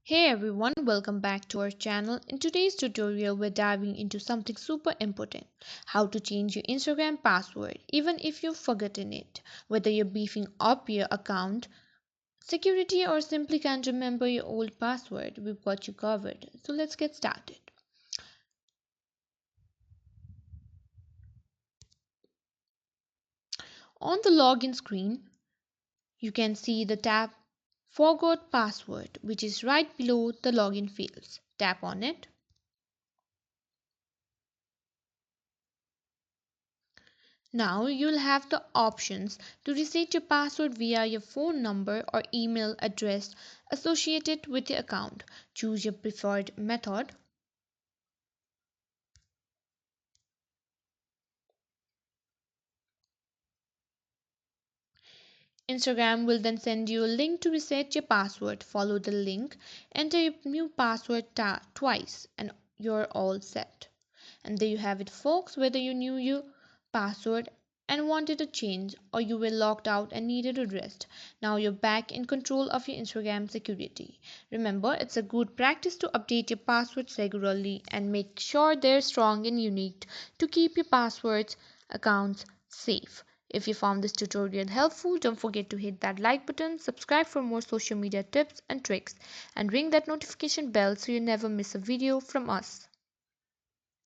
Hey everyone, welcome back to our channel. In today's tutorial, we're diving into something super important: how to change your Instagram password, even if you've forgotten it. Whether you're beefing up your account security or simply can't remember your old password, we've got you covered. So let's get started. On the login screen, you can see the tab Forgot Password, which is right below the login fields. Tap on it. Now you'll have the options to reset your password via your phone number or email address associated with your account. Choose your preferred method. Instagram will then send you a link to reset your password. Follow the link, enter your new password twice, and you're all set. And there you have it, folks. Whether you knew your password and wanted a change, or you were locked out and needed a rest, now you're back in control of your Instagram security. Remember, it's a good practice to update your passwords regularly and make sure they're strong and unique to keep your passwords accounts safe. If you found this tutorial helpful, don't forget to hit that like button, subscribe for more social media tips and tricks, and ring that notification bell so you never miss a video from us.